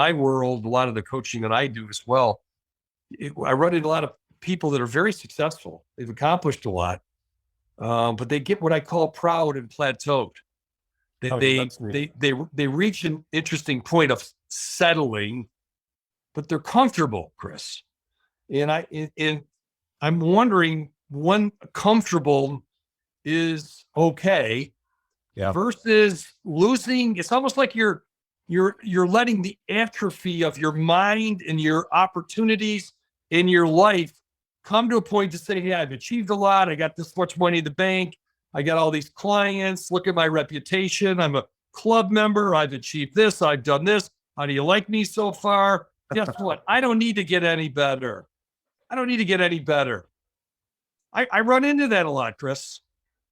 my world, a lot of the coaching that I do as well, I run into a lot of people that are very successful. They've accomplished a lot, but they get what I call proud and plateaued. They reach an interesting point of settling, but they're comfortable, Chris. And I'm wondering when comfortable is okay versus losing. It's almost like you're letting the atrophy of your mind and your opportunities in your life come to a point to say, hey, I've achieved a lot. I got this much money in the bank. I got all these clients. Look at my reputation. I'm a club member. I've achieved this. I've done this. How do you like me so far? Guess what? I don't need to get any better. I run into that a lot, Chris.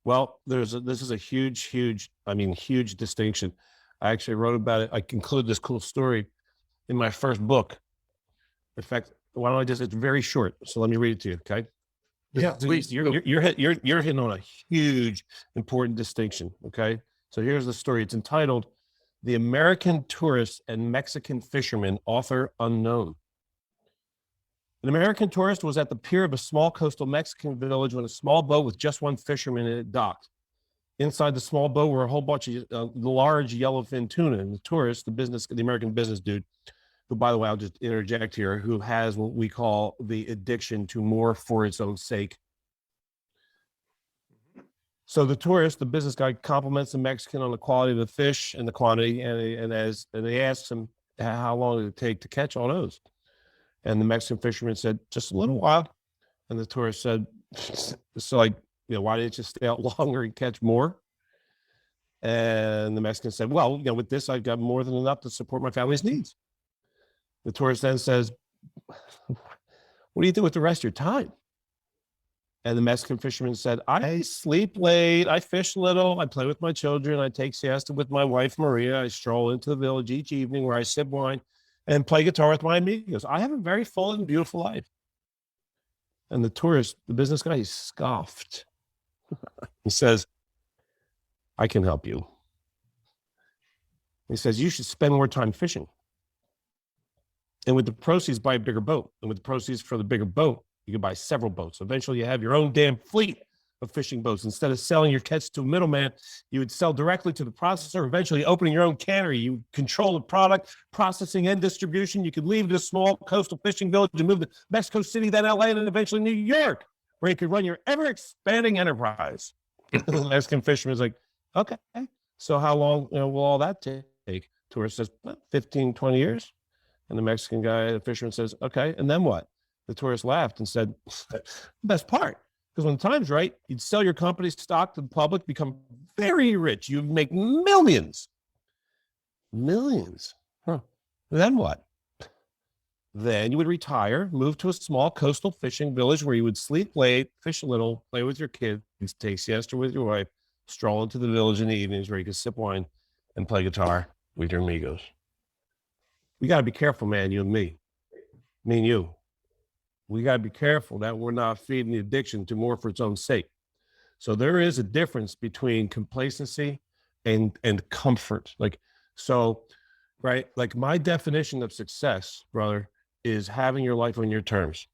Well, this is a huge distinction. I actually wrote about it. I conclude this cool story in my first book. In fact, why don't I just, it's very short. So let me read it to you. Okay. Yeah, please. You're hitting on a huge, important distinction. Okay. So here's the story. It's entitled "The American Tourist and Mexican Fisherman, Author Unknown." An American tourist was at the pier of a small coastal Mexican village when a small boat with just one fisherman in it docked. Inside the small boat were a whole bunch of large yellowfin tuna. And the tourist, the American business dude, who, by the way, I'll just interject here, who has what we call the addiction to more for its own sake. So the tourist, the business guy, compliments the Mexican on the quality of the fish and the quantity, and they asks him how long did it take to catch all those. And the Mexican fisherman said, just a little while. And the tourist said, so why didn't you stay out longer and catch more? And the Mexican said, well, with this, I've got more than enough to support my family's needs. The tourist then says, what do you do with the rest of your time? And the Mexican fisherman said, I sleep late, I fish little, I play with my children, I take siesta with my wife, Maria, I stroll into the village each evening where I sip wine and play guitar with my amigos. I have a very full and beautiful life. And the tourist, the business guy, he scoffed. He says, I can help you. He says, you should spend more time fishing. And with the proceeds, buy a bigger boat. And with the proceeds for the bigger boat, you can buy several boats. Eventually, you have your own damn fleet of fishing boats. Instead of selling your catch to a middleman, you would sell directly to the processor, eventually opening your own cannery. You control the product, processing, and distribution. You could leave this small coastal fishing village and move to Mexico City, then LA, and eventually New York, where you could run your ever-expanding enterprise. The Mexican fisherman is like, okay, so how long will all that take? Tourist says, 15, 20 years. And the Mexican guy, the fisherman says, okay, and then what? The tourist laughed and said, the best part, because when the time's right, you'd sell your company's stock to the public, become very rich. You'd make millions. Huh. Then what? Then you would retire, move to a small coastal fishing village where you would sleep late, fish a little, play with your kids, take siesta with your wife, stroll into the village in the evenings where you could sip wine and play guitar with your amigos. We got to be careful, man, you and me and you. We got to be careful that we're not feeding the addiction to more for its own sake. So there is a difference between complacency and comfort. Like my definition of success, brother, is having your life on your terms.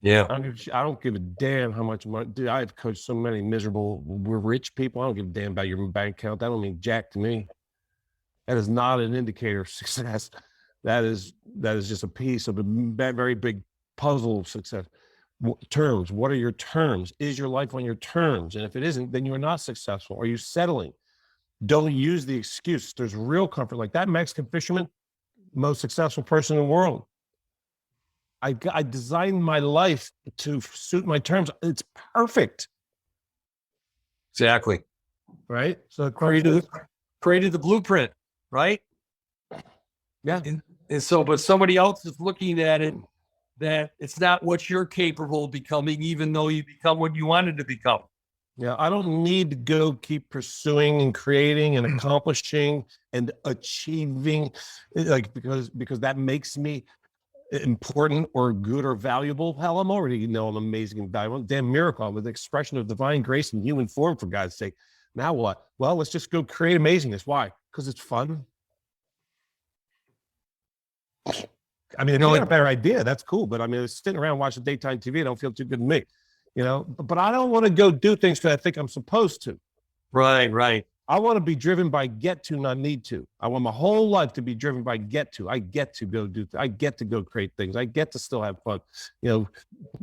Yeah. I don't give a damn how much money. Dude, I've coached so many miserable, rich people. I don't give a damn about your bank account. That don't mean jack to me. That is not an indicator of success. That is just a piece of a very big puzzle of success. Terms. What are your terms? Is your life on your terms? And if it isn't, then you're not successful. Are you settling? Don't use the excuse. There's real comfort. Like that Mexican fisherman, most successful person in the world. I designed my life to suit my terms. It's perfect. Exactly. Right? So created the blueprint, right? Yeah. And so, but somebody else is looking at it that it's not what you're capable of becoming, even though you become what you wanted to become. Yeah, I don't need to go keep pursuing and creating and accomplishing and achieving, because that makes me important or good or valuable. Hell, I'm already I'm amazing and valuable. Damn miracle with the expression of divine grace in human form, for God's sake. Now what? Well, let's just go create amazingness. Why? Because it's fun. I mean, if No, you it- got a better idea, that's cool. But I mean, sitting around watching daytime TV, don't feel too good to me, you know. But I don't want to go do things because I think I'm supposed to. right, right. I want to be driven by get to, not need to. I want my whole life to be driven by get to. I get to go do. I get to go create things. I get to still have fun, you know,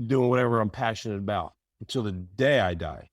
doing whatever I'm passionate about until the day I die.